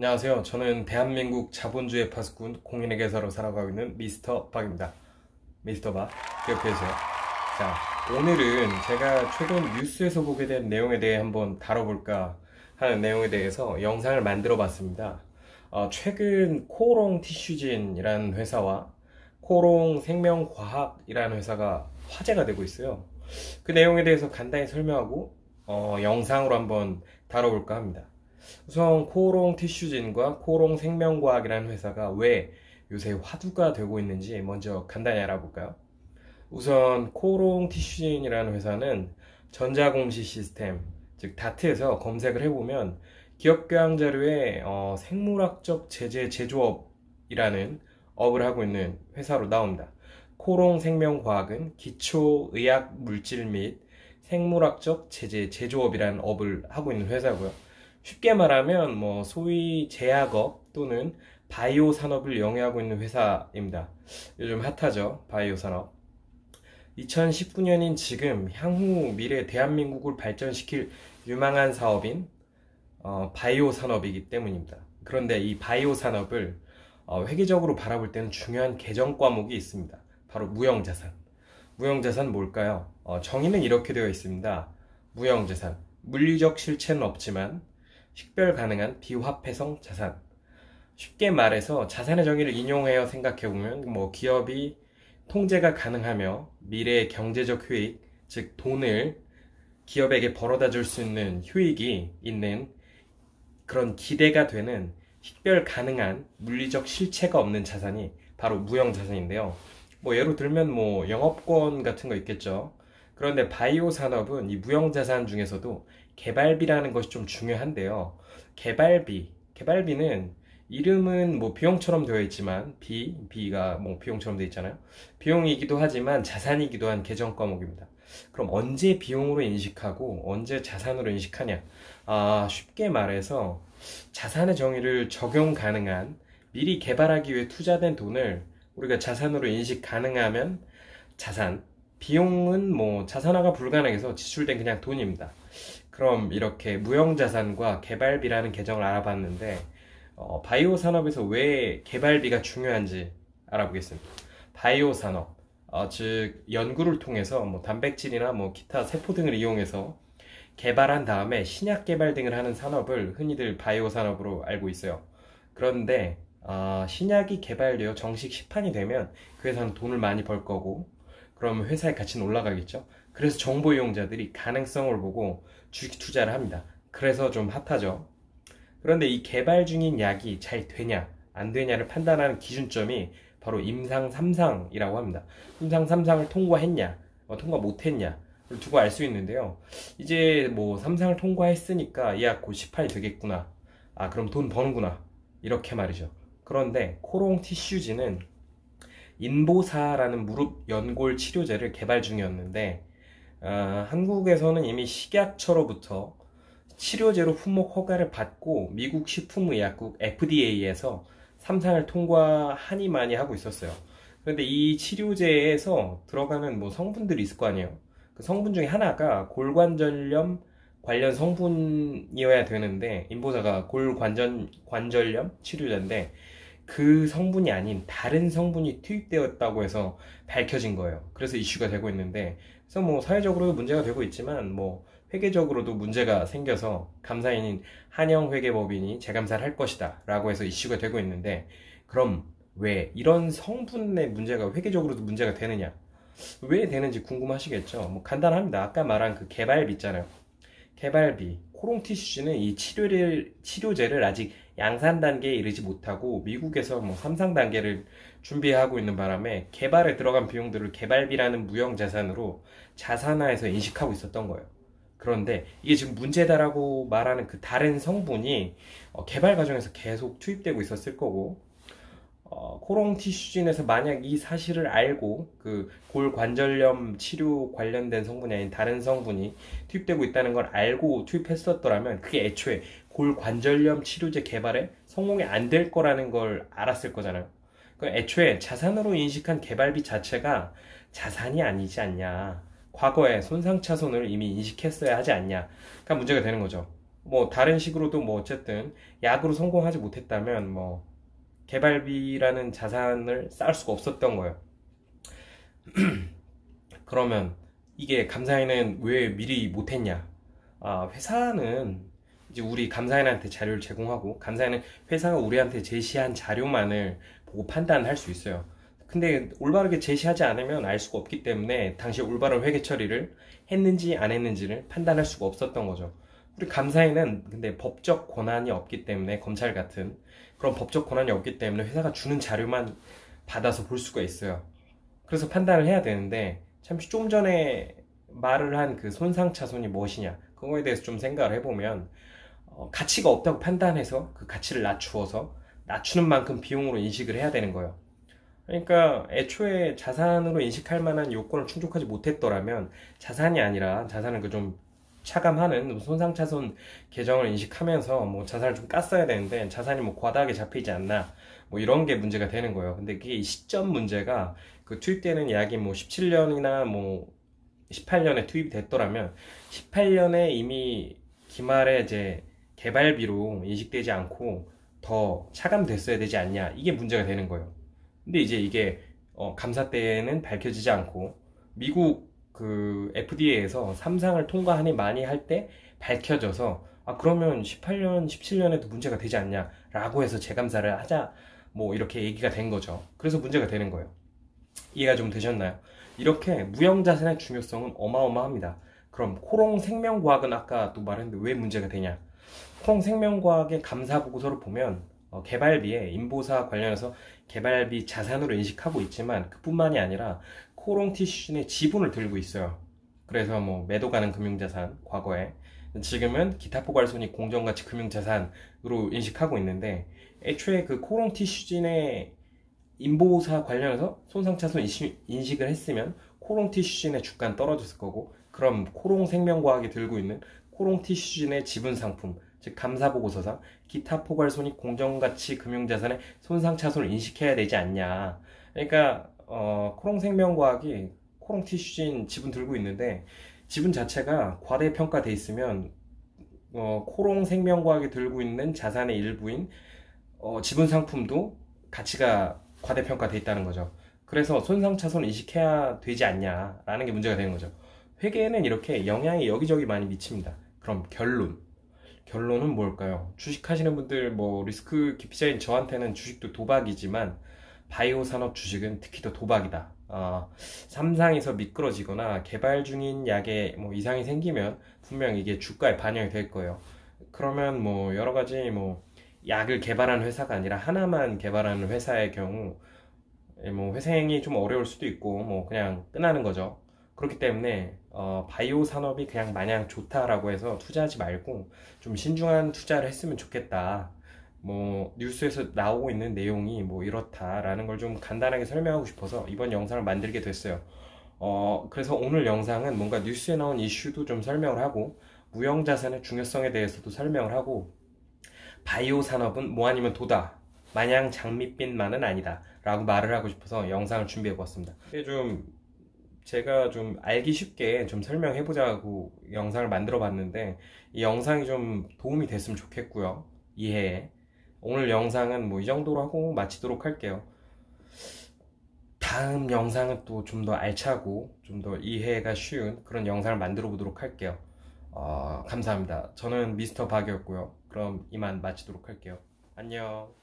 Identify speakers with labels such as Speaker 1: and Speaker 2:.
Speaker 1: 안녕하세요. 저는 대한민국 자본주의 파수꾼 공인회계사로 살아가고 있는 미스터 박입니다. 미스터 박 기억해주세요. 자, 오늘은 제가 최근 뉴스에서 보게 된 내용에 대해 한번 다뤄볼까 하는 내용에 대해서 영상을 만들어 봤습니다. 최근 코오롱 티슈진이라는 회사와 코오롱 생명과학이라는 회사가 화제가 되고 있어요. 그 내용에 대해서 간단히 설명하고 영상으로 한번 다뤄볼까 합니다. 우선 코오롱 티슈진과 코오롱 생명과학이라는 회사가 왜 요새 화두가 되고 있는지 먼저 간단히 알아볼까요? 우선 코오롱 티슈진이라는 회사는 전자공시 시스템, 즉 다트에서 검색을 해보면 기업교양 자료에 생물학적 제재 제조업이라는 업을 하고 있는 회사로 나옵니다. 코오롱 생명과학은 기초의학 물질 및 생물학적 제재 제조업이라는 업을 하고 있는 회사고요. 쉽게 말하면 소위 제약업 또는 바이오 산업을 영위하고 있는 회사입니다. 요즘 핫하죠, 바이오 산업. 2019년인 지금 향후 미래 대한민국을 발전시킬 유망한 사업인 바이오 산업이기 때문입니다. 그런데 이 바이오 산업을 회계적으로 바라볼 때는 중요한 개정 과목이 있습니다. 바로 무형자산. 무형자산 뭘까요? 정의는 이렇게 되어 있습니다. 무형자산, 물리적 실체는 없지만 식별 가능한 비화폐성 자산. 쉽게 말해서 자산의 정의를 인용하여 생각해보면 기업이 통제가 가능하며 미래의 경제적 효익, 즉 돈을 기업에게 벌어다 줄 수 있는 효익이 있는 그런 기대가 되는 식별 가능한 물리적 실체가 없는 자산이 바로 무형자산인데요. 예로 들면 영업권 같은 거 있겠죠. 그런데 바이오 산업은 이 무형자산 중에서도 개발비라는 것이 좀 중요한데요. 개발비는 이름은 비용처럼 되어 있지만 비가 비용처럼 되어 있잖아요. 비용이기도 하지만 자산이기도 한 개정 과목입니다. 그럼 언제 비용으로 인식하고 언제 자산으로 인식하냐? 쉽게 말해서 자산의 정의를 적용 가능한 미리 개발하기 위해 투자된 돈을 우리가 자산으로 인식 가능하면 자산, 비용은 자산화가 불가능해서 지출된 그냥 돈입니다. 그럼 이렇게 무형자산과 개발비라는 개정을 알아봤는데 바이오 산업에서 왜 개발비가 중요한지 알아보겠습니다. 바이오 산업, 즉 연구를 통해서 단백질이나 기타 세포 등을 이용해서 개발한 다음에 신약 개발 등을 하는 산업을 흔히들 바이오 산업으로 알고 있어요. 그런데 신약이 개발되어 정식 시판이 되면 그 회사는 돈을 많이 벌 거고, 그럼 회사의 가치는 올라가겠죠. 그래서 정보 이용자들이 가능성을 보고 주식 투자를 합니다. 그래서 좀 핫하죠. 그런데 이 개발 중인 약이 잘 되냐 안 되냐를 판단하는 기준점이 바로 임상 3상이라고 합니다. 임상 3상을 통과했냐 통과 못했냐를 두고 알 수 있는데요. 이제 3상을 통과했으니까 이 약 곧 시판이 되겠구나, 그럼 돈 버는구나, 이렇게 말이죠. 그런데 코오롱 티슈진은 인보사라는 무릎 연골 치료제를 개발 중이었는데 한국에서는 이미 식약처로부터 치료제로 품목 허가를 받고 미국 식품의약국 FDA에서 3상을 통과하니만이 하고 있었어요. 그런데 이 치료제에서 들어가는 성분들이 있을 거 아니에요. 그 성분 중에 하나가 골관절염 관련 성분이어야 되는데, 인보사가 관절염 치료제인데 그 성분이 아닌 다른 성분이 투입되었다고 해서 밝혀진 거예요. 그래서 이슈가 되고 있는데, 그래서 사회적으로도 문제가 되고 있지만 회계적으로도 문제가 생겨서 감사인인 한영회계법인이 재감사를 할 것이다 라고 해서 이슈가 되고 있는데, 그럼 왜 이런 성분의 문제가 회계적으로도 문제가 되느냐, 왜 되는지 궁금하시겠죠. 간단합니다. 아까 말한 그 개발비 있잖아요. 개발비. 코오롱 티슈는 이 치료제를 아직 양산 단계에 이르지 못하고 미국에서 3상 단계를 준비하고 있는 바람에 개발에 들어간 비용들을 개발비라는 무형자산으로 자산화해서 인식하고 있었던 거예요. 그런데 이게 지금 문제다라고 말하는 그 다른 성분이 개발 과정에서 계속 투입되고 있었을 거고, 코오롱 티슈진에서 만약 이 사실을 알고 그 골관절염 치료 관련된 성분이 아닌 다른 성분이 투입되고 있다는 걸 알고 투입했었더라면 그게 애초에 골관절염 치료제 개발에 성공이 안 될 거라는 걸 알았을 거잖아요. 애초에 자산으로 인식한 개발비 자체가 자산이 아니지 않냐, 과거에 손상차손을 이미 인식했어야 하지 않냐, 그러니까 문제가 되는 거죠. 뭐 다른 식으로도 뭐 어쨌든 약으로 성공하지 못했다면 뭐 개발비라는 자산을 쌓을 수가 없었던 거예요. 그러면 이게 감사인은 왜 미리 못했냐? 회사는 이제 우리 감사인한테 자료를 제공하고 감사인은 회사가 우리한테 제시한 자료만을 보고 판단할 수 있어요. 근데 올바르게 제시하지 않으면 알 수가 없기 때문에 당시 올바른 회계 처리를 했는지 안 했는지를 판단할 수가 없었던 거죠. 우리 감사인은 근데 법적 권한이 없기 때문에 검찰 같은 그런 법적 권한이 없기 때문에 회사가 주는 자료만 받아서 볼 수가 있어요. 그래서 판단을 해야 되는데 잠시 좀 전에 말을 한 그 손상차손이 무엇이냐 그거에 대해서 좀 생각을 해보면 가치가 없다고 판단해서 그 가치를 낮추어서 낮추는 만큼 비용으로 인식을 해야 되는 거예요. 그러니까 애초에 자산으로 인식할 만한 요건을 충족하지 못했더라면 자산이 아니라 자산을 그 좀 차감하는 손상차손 계정을 인식하면서 뭐 자산을 좀 깠어야 되는데 자산이 뭐 과다하게 잡히지 않나 뭐 이런 게 문제가 되는 거예요. 근데 그게 이 시점 문제가 그 투입되는 약이 뭐 17년이나 뭐 18년에 투입이 됐더라면 18년에 이미 기말에 이제 개발비로 인식되지 않고 더 차감됐어야 되지 않냐 이게 문제가 되는 거예요. 근데 이제 이게 감사 때에는 밝혀지지 않고 미국 그 FDA에서 삼상을 통과하니 많이 할 때 밝혀져서 그러면 18년, 17년에도 문제가 되지 않냐라고 해서 재감사를 하자 뭐 이렇게 얘기가 된 거죠. 그래서 문제가 되는 거예요. 이해가 좀 되셨나요? 이렇게 무형자산의 중요성은 어마어마합니다. 그럼 코롱 생명과학은 아까 또 말했는데 왜 문제가 되냐? 코롱 생명과학의 감사 보고서를 보면 개발비에 인보사 관련해서 개발비 자산으로 인식하고 있지만 그뿐만이 아니라 코롱 티슈진의 지분을 들고 있어요. 그래서 뭐 매도 가능 금융자산 과거에 지금은 기타 포괄손익 공정가치 금융자산으로 인식하고 있는데 애초에 그 코롱 티슈진의 인보사 관련해서 손상차손 인식을 했으면 코롱 티슈진의 주가는 떨어졌을 거고 그럼 코롱 생명과학이 들고 있는 코롱 티슈진의 지분 상품 즉 감사보고서상 기타 포괄손익 공정가치 금융자산의 손상차손을 인식해야 되지 않냐. 그러니까 코롱생명과학이 코롱티슈진 지분 들고 있는데 지분 자체가 과대평가돼 있으면 코롱생명과학이 들고 있는 자산의 일부인 지분 상품도 가치가 과대평가돼 있다는 거죠. 그래서 손상차손 인식해야 되지 않냐라는 게 문제가 되는 거죠. 회계에는 이렇게 영향이 여기저기 많이 미칩니다. 그럼 결론은 뭘까요? 주식하시는 분들 뭐 리스크 기피자인 저한테는 주식도 도박이지만 바이오 산업 주식은 특히 더 도박이다. 삼상에서 미끄러지거나 개발 중인 약에 뭐 이상이 생기면 분명 이게 주가에 반영이 될 거예요. 그러면 뭐 여러 가지 뭐 약을 개발하는 회사가 아니라 하나만 개발하는 회사의 경우 뭐 회생이 좀 어려울 수도 있고 뭐 그냥 끝나는 거죠. 그렇기 때문에 바이오 산업이 그냥 마냥 좋다라고 해서 투자하지 말고 좀 신중한 투자를 했으면 좋겠다. 뭐 뉴스에서 나오고 있는 내용이 뭐 이렇다라는 걸 좀 간단하게 설명하고 싶어서 이번 영상을 만들게 됐어요. 그래서 오늘 영상은 뭔가 뉴스에 나온 이슈도 좀 설명을 하고 무형자산의 중요성에 대해서도 설명을 하고 바이오 산업은 뭐 아니면 도다. 마냥 장밋빛만은 아니다. 라고 말을 하고 싶어서 영상을 준비해 보았습니다. 제가 좀 알기 쉽게 좀 설명해 보자고 영상을 만들어 봤는데 이 영상이 좀 도움이 됐으면 좋겠고요. 이해에. 오늘 영상은 뭐 이 정도로 하고 마치도록 할게요. 다음 영상은 또 좀 더 알차고 좀 더 이해가 쉬운 그런 영상을 만들어 보도록 할게요. 감사합니다. 저는 미스터 박이었고요. 그럼 이만 마치도록 할게요. 안녕.